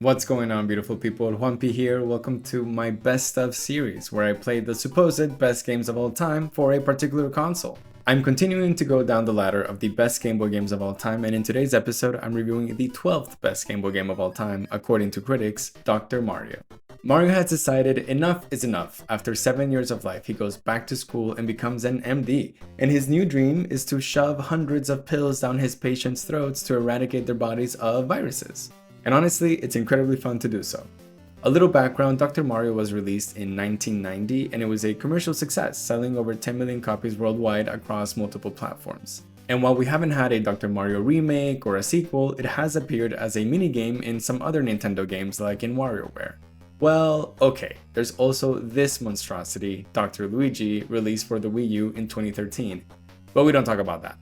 What's going on, beautiful people? Juanpi here. Welcome to my best of series where I play the supposed best games of all time for a particular console. I'm continuing to go down the ladder of the best Game Boy games of all time, and in today's episode I'm reviewing the 12th best Game Boy game of all time according to critics, Dr. Mario. Mario has decided enough is enough. After 7 years of life, he goes back to school and becomes an MD, and his new dream is to shove hundreds of pills down his patients' throats to eradicate their bodies of viruses. And honestly, it's incredibly fun to do so. A little background, Dr. Mario was released in 1990 and it was a commercial success, selling over 10 million copies worldwide across multiple platforms. And while we haven't had a Dr. Mario remake or a sequel, it has appeared as a minigame in some other Nintendo games like in WarioWare. Well, okay, there's also this monstrosity, Dr. Luigi, released for the Wii U in 2013, but we don't talk about that.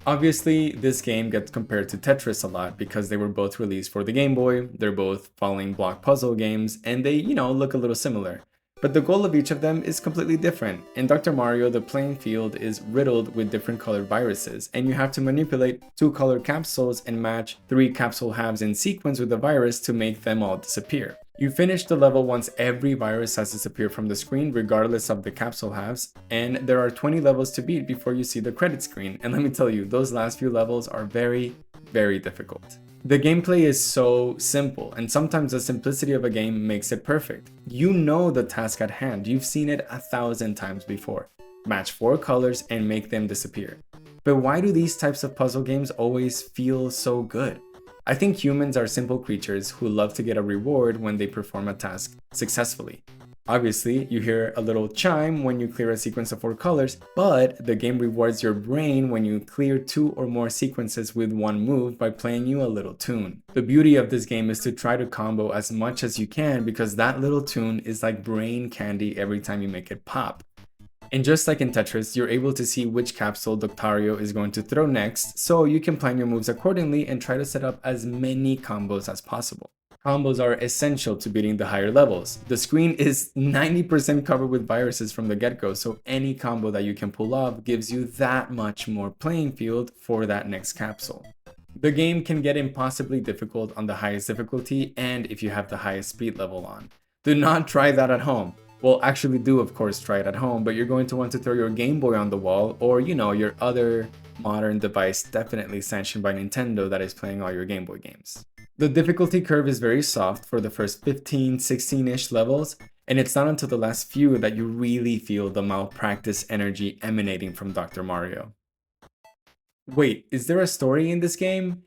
Obviously, this game gets compared to Tetris a lot because they were both released for the Game Boy, they're both falling block puzzle games, and they, look a little similar. But the goal of each of them is completely different. In Dr. Mario, the playing field is riddled with different colored viruses, and you have to manipulate 2 colored capsules and match 3 capsule halves in sequence with the virus to make them all disappear. You finish the level once every virus has disappeared from the screen regardless of the capsule halves, and there are 20 levels to beat before you see the credit screen, and let me tell you, those last few levels are very, very difficult. The gameplay is so simple, and sometimes the simplicity of a game makes it perfect. You know the task at hand, you've seen it 1,000 times before. Match 4 colors and make them disappear. But why do these types of puzzle games always feel so good? I think humans are simple creatures who love to get a reward when they perform a task successfully. Obviously, you hear a little chime when you clear a sequence of 4 colors, but the game rewards your brain when you clear 2 or more sequences with one move by playing you a little tune. The beauty of this game is to try to combo as much as you can because that little tune is like brain candy every time you make it pop. And just like in Tetris, you're able to see which capsule Doctario is going to throw next, so you can plan your moves accordingly and try to set up as many combos as possible. Combos are essential to beating the higher levels. The screen is 90% covered with viruses from the get-go, so any combo that you can pull off gives you that much more playing field for that next capsule. The game can get impossibly difficult on the highest difficulty and if you have the highest speed level on. Do not try that at home. Well, actually do of course try it at home, but you're going to want to throw your Game Boy on the wall or your other modern device definitely sanctioned by Nintendo that is playing all your Game Boy games. The difficulty curve is very soft for the first 15, 16-ish levels, and it's not until the last few that you really feel the malpractice energy emanating from Dr. Mario. Wait, is there a story in this game?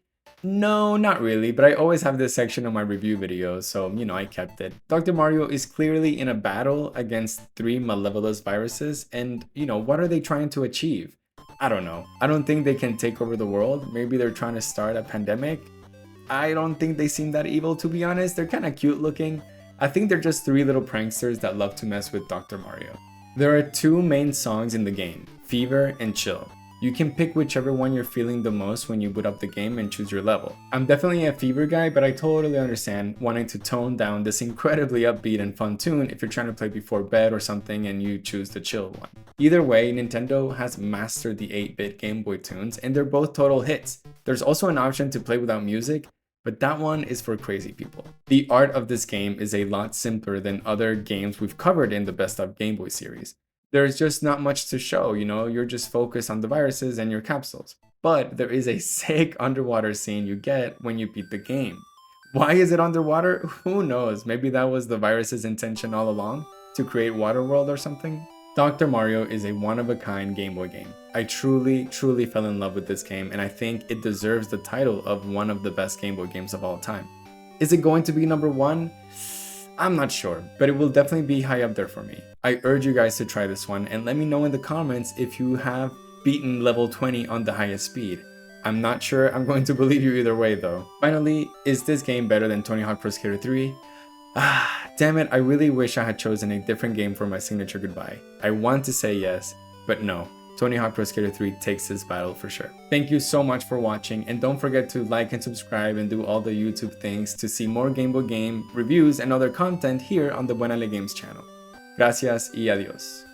No, not really, but I always have this section on my review videos, so I kept it. Dr. Mario is clearly in a battle against 3 malevolous viruses, and what are they trying to achieve? I don't know. I don't think they can take over the world. Maybe they're trying to start a pandemic. I don't think they seem that evil, to be honest. They're kind of cute looking. I think they're just 3 little pranksters that love to mess with Dr. Mario. There are 2 main songs in the game, Fever and Chill. You can pick whichever one you're feeling the most when you boot up the game and choose your level. I'm definitely a Fever guy, but I totally understand wanting to tone down this incredibly upbeat and fun tune if you're trying to play before bed or something and you choose the chill one. Either way, Nintendo has mastered the 8-bit Game Boy tunes and they're both total hits. There's also an option to play without music, but that one is for crazy people. The art of this game is a lot simpler than other games we've covered in the Best of Game Boy series. There's just not much to show, you're just focused on the viruses and your capsules. But there is a sick underwater scene you get when you beat the game. Why is it underwater? Who knows? Maybe that was the virus's intention all along, to create Waterworld or something? Dr. Mario is a one-of-a-kind Game Boy game. I truly, truly fell in love with this game, and I think it deserves the title of one of the best Game Boy games of all time. Is it going to be number 1? I'm not sure, but it will definitely be high up there for me. I urge you guys to try this one and let me know in the comments if you have beaten level 20 on the highest speed. I'm not sure I'm going to believe you either way though. Finally, is this game better than Tony Hawk Pro Skater 3? Damn it, I really wish I had chosen a different game for my signature goodbye. I want to say yes, but no. Tony Hawk Pro Skater 3 takes this battle for sure. Thank you so much for watching, and don't forget to like and subscribe and do all the YouTube things to see more Game Boy game reviews and other content here on the Buenale Games channel. Gracias y adios.